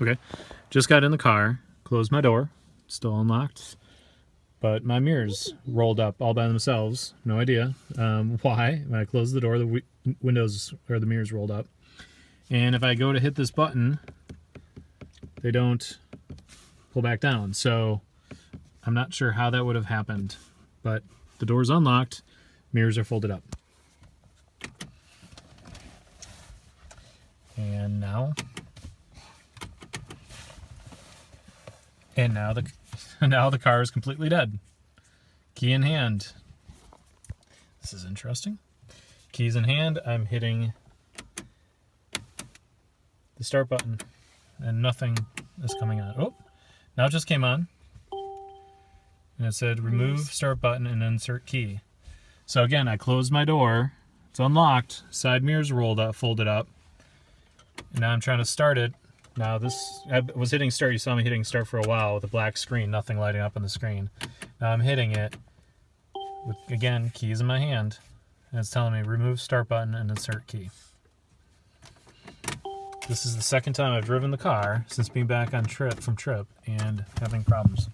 Okay, just got in the car, closed my door, still unlocked, but my mirrors rolled up all by themselves. No idea why. When I closed the door, the windows or the mirrors rolled up. And if I go to hit this button, they don't pull back down. So I'm not sure how that would have happened, but the door's unlocked, mirrors are folded up. And now the car is completely dead. Key in hand. This is interesting. Keys in hand, I'm hitting the start button and nothing is coming on. Oh, now it just came on. And it said remove start button and insert key. So again, I closed my door. It's unlocked. Side mirrors rolled up, folded up. And now I'm trying to start it. Now I was hitting start. You saw me hitting start for a while with a black screen, nothing lighting up on the screen. Now I'm hitting it with, again, keys in my hand. And it's telling me remove start button and insert key. This is the second time I've driven the car since being back on trip and having problems.